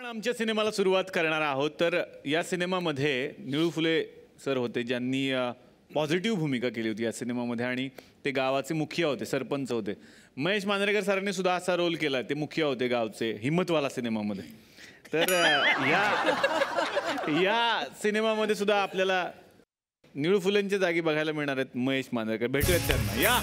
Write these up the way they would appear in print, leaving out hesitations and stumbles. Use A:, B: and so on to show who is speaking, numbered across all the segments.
A: आपण आमच्या सिनेमाला सुरुवात करणार आहोत. तर या सिनेमामध्ये निळू फुले सर होते ज्यांनी पॉझिटिव्ह भूमिका केली होती या सिनेमामध्ये आणि ते गावाचे मुखिया होते, सरपंच होते. महेश मांजरेकर सरांनी सुद्धा असा रोल केला, ते मुखिया होते गावचे हिम्मतवाला सिनेमामध्ये. तर या सिनेमामध्ये सुद्धा आपल्याला निळू फुलेंच्या जागी बघायला मिळणार आहेत महेश मांजरेकर. भेटूयात त्यांना. या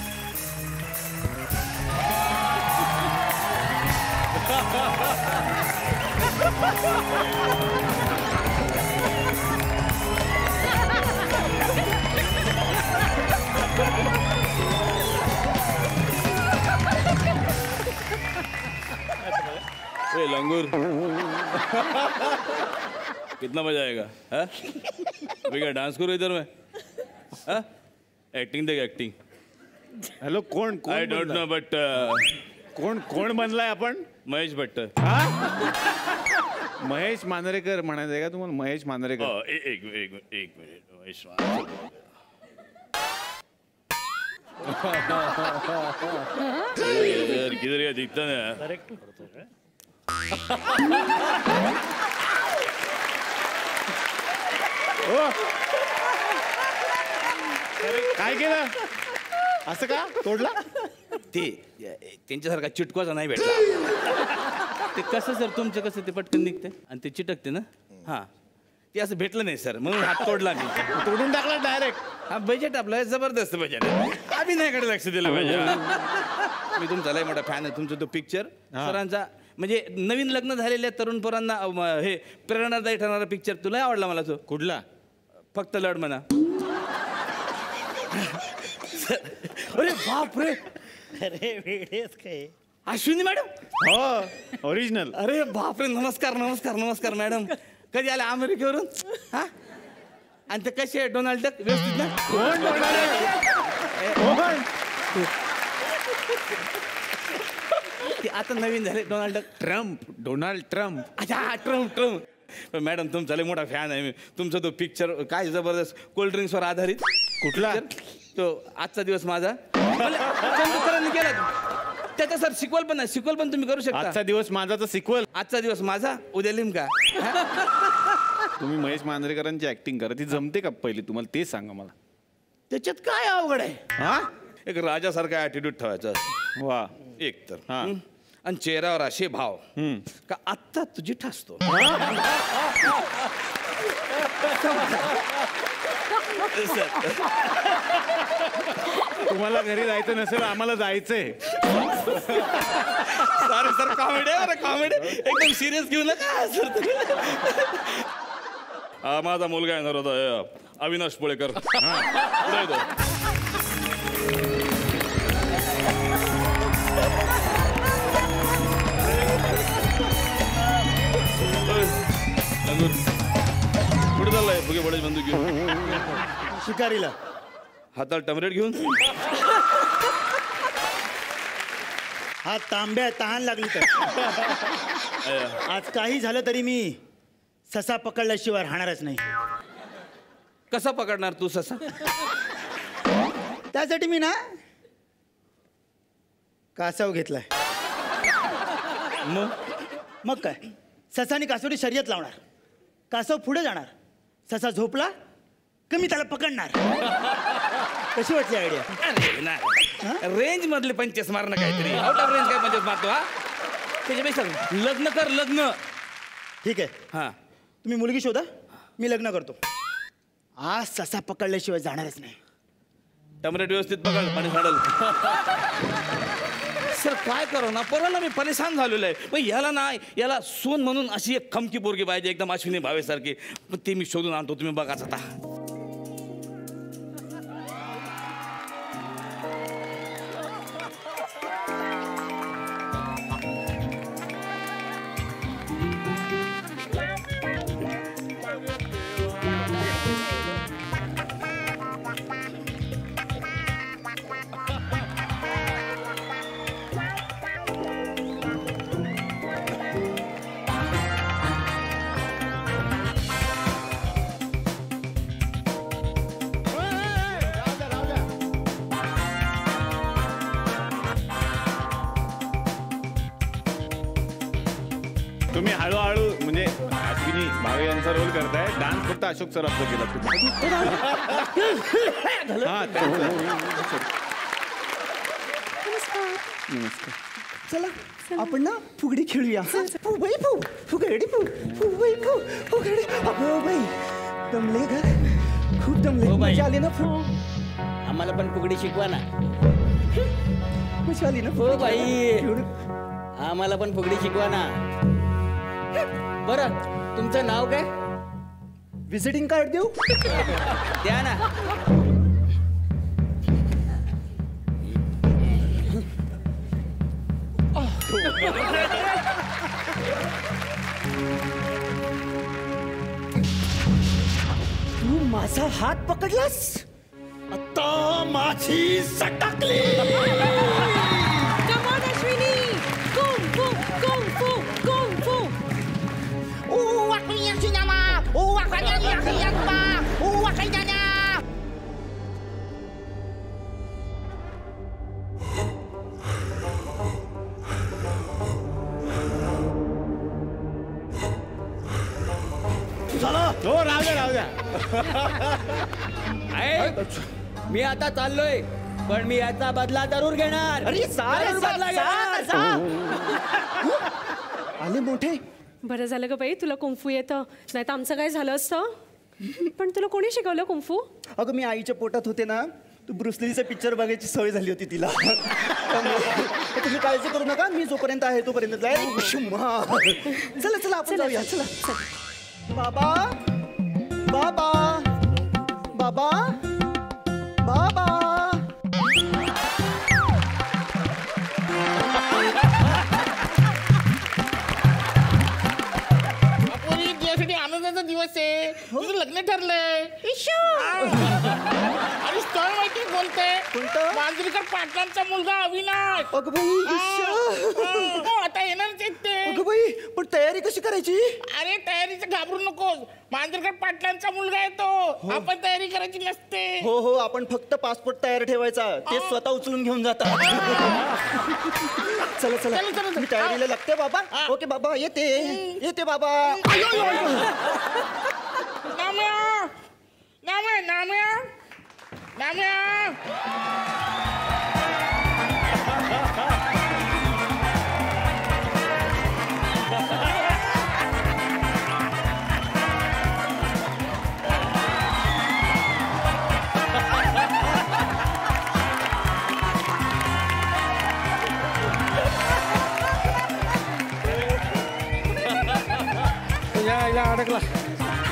B: लंगूर कितना मजा आएगा? हाँ अभी क्या डांस करो इधर में? हाँ एक्टिंग देख एक्टिंग.
A: हॅलो कोण कोण?
B: आई डोंट नो बट
A: कोण कोण बनलाय आपण?
B: महेश भट्ट.
A: महेश मांजरेकर म्हणायचं आहे का तुम्हाला? महेश मांजरेकर.
B: एक मिनिट महेश किधर या दिखता नाही.
A: काय केलं असं का तोडला?
B: ते त्यांच्यासारखा चिटकवाचा नाही भेटला. ते कसं सर तुमचं कसं ते पटकन निघते आणि ते चिटकते ना. हां ते असं भेटलं नाही सर म्हणून हात तोडला मी.
A: तोडून टाकला डायरेक्ट.
B: हा बजेट आपलं जबरदस्त बजेट आहे. अभिनयाकडे लक्ष दिलं पाहिजे. मी तुमचा लय मोठा फॅन आहे. तुमचा तो पिक्चर सरांचा म्हणजे नवीन लग्न झालेल्या तरुण पोरांना हे प्रेरणादायी ठरणारा पिक्चर तुला आवडला मला तो.
A: कुठला?
B: फक्त लढ म्हणा. अरे बाप रे.
C: अरे वेळेस काय
B: अश्विनी मॅडम.
A: हो ओरिजिनल.
B: अरे बापरे. नमस्कार नमस्कार नमस्कार मॅडम. कधी आल्या अमेरिकेवरून? हा आणि ते कसे डोनाल्ड डक व्यवस्थित ना?
A: कोण
B: ते आता नवीन झाले Donald duck.
A: Trump. Donald Trump.
B: अच्छा ट्रम्प. मॅडम तुमचा लय मोठा फॅन आहे मी. तुमचा तो पिक्चर काय जबरदस्त कोल्ड ड्रिंक्सवर आधारित.
A: कुठला?
B: तो आजचा दिवस माझा चंदूकरांनी केला. त्याचा सर सिक्वल पण आहे. सिक्वल पण तुम्ही करू शकता.
A: आजचा दिवस माझाचा सिक्वल.
B: आजचा दिवस माझा उद्या लिमका.
A: तुम्ही महेश मांजरेकरांची ऍक्टिंग करा. ती जमते का पहिली तुम्हाला ते सांगा मला.
B: त्याच्यात काय अवघड आहे?
A: हा
B: एक राजासारखा ऍटिट्यूड ठेवायचा.
A: वा.
B: एक तर
A: हा.
B: आणि चेहऱ्यावर असे भाव का आत्ता तुझी ठासतो.
A: तुम्हाला घरी जायचं नसेल आम्हाला जायचंय.
B: सॉरी सर कॉमेडी आहे. कॉमेडी एकदम सिरियस घेऊ नका सर. हा माझा मुलगा येणार होता अविनाश पुळेकर. कुठे चाललाय? फुगे बडे बंदूक घेऊन.
C: शिकारीला.
B: हातात टमरेट घेऊन.
C: हा तांब्या तहान लागली तर. आज काही झालं तरी मी ससा पकडल्याशिवाय राहणारच नाही.
B: कसा पकडणार तू ससा?
C: त्यासाठी मी ना कासव घेतलाय. मग काय ससानी कासवडी शर्यत लावणार. कासव पुढे जाणार. ससा झोपला का मी त्याला पकडणार. कशी वाटली आयडिया?
B: रेंज मधले पंचेस मारणं काहीतरी. आउट ऑफ रेंज काय पंचेस मारतो? हा त्याच्यापेक्षा लग्न कर. लग्न.
C: ठीक आहे.
B: हा
C: तुम्ही मुलगी शोधा. मी लग्न करतो. आज ससा पकडल्याशिवाय जाणारच नाही.
B: टमरेट व्यवस्थित पकड पाणी साडल. सर काय करू ना परवाला मी परेशान झालेलो आहे. मग ह्याला नाही याला सून म्हणून अशी एक खमकी पोरगी पाहिजे एकदम अश्विनी भावेसारखी. पण ते मी शोधून आणतो. तुम्ही बघाच आता.
A: तुम्ही हळूहळू म्हणजे अश्विनी भावे यांचा रोल करताय, डान्स फक्त अशोक सराफचा केला तुम्ही. हा
C: चला आपण ना फुगडी खेळूया. फुगडी फु फुगडी फु फुगडी फु फुगडी. अगो बाई दमले ग, खूप दमले. मजा आली ना.
D: आम्हाला पण फुगडी शिकवा ना.
C: मजा आली ना.
D: हो बाई, आम्हाला पण फुगडी शिकवा ना. बरं, तुमचं नाव काय?
C: व्हिजिटिंग कार्ड देऊ?
D: द्या ना.
C: तू माझा हात पकडलास, आता माझी सटकली.
E: Come on, Ashwini! Kung fu, kung fu, kung fu!
A: हो राहू द्या राहू द्या.
D: मी आता चाललोय, पण मी याचा बदला जरूर घेणार.
C: अरे
D: जरूर बदला घेणार.
C: आले मोठे.
E: बरं झालं ग बाई, तुला कुंफू येतं, नाही तर आमचं काय झालं असतं. पण तुला कोणी शिकवलं कुंफू?
C: अगं मी आईच्या पोटात होते ना, तू ब्रुसलीचा पिक्चर बघायची सवय झाली होती तिला. त्यामुळे तुम्ही काळजी करू नका, मी जोपर्यंत आहे तोपर्यंत जाईल. चला चला आपण जाऊया. चला बाबा बाबा बाबा बाबा.
F: तुझ्यासाठी आनंदाचा दिवस आहे. तुझं लग्न ठरलंय. आणि स्थळ माहिती कोणतं?
C: कोणतं?
F: मांजरीकर पाटलांचा मुलगा अविनाश.
C: अगं बाई,
F: हो, आता येणारच आहेत ते.
C: अगं बाई, पण तयारी कशी करायची?
F: अरे तयारीचं घाबरू नकोस, मांजरीकर पाटलांचा मुलगा आहे तो. आपण तयारी करायची नसते.
C: हो हो, आपण फक्त पासपोर्ट तयार ठेवायचा, ते स्वतः उचलून घेऊन जातात. चला चला
F: चला, चला, चला.
C: मी तयारीला लागते बाबा. ओके बाबा, येते येते बाबा.
F: नाम्या नाम्या नाम्या नाम्या.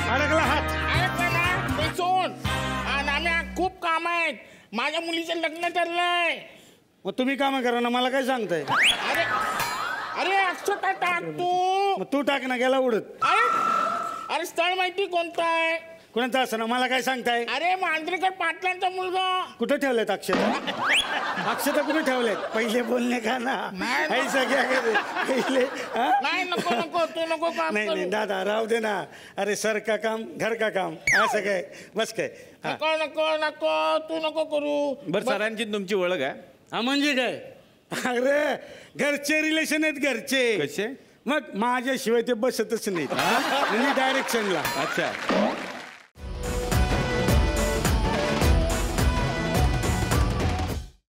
B: अडकला हात.
F: नाम्या खूप काम आहेत. माझ्या मुलीचं लग्न ठरलंय.
B: मग तुम्ही काम करा ना, मला काय सांगताय?
F: अरे अरे अक्षता टाक तू.
B: मग तू टाक ना, गेला उडत.
F: अरे स्थळ माहिती कोणतं आहे?
B: कोणाचं असं ना, मला काय सांगताय?
F: अरे मांजरेकर पाटलांचा मुलगा.
B: कुठं ठेवलेत अक्षता? अक्षता कुठे ठेवलेत? पहिले बोलणे का ना. आई सगळ्या पहिले
F: नाही नको नको, तू नको काम
B: नाही नाही
F: करू.
B: दादा, राहू दे ना. अरे सर का काम घर का काम, असं काय बस काय. हा
F: नको नको नको, तू नको करू.
A: बरं, सरांची तुमची ओळख आहे?
B: हा, म्हणजे काय? अरे घरचे रिलेशन आहेत, घरचे.
A: कसे?
B: मग माझ्याशिवाय ते बसतच नाहीत म्हणजे डायरेक्शनला.
A: अच्छा.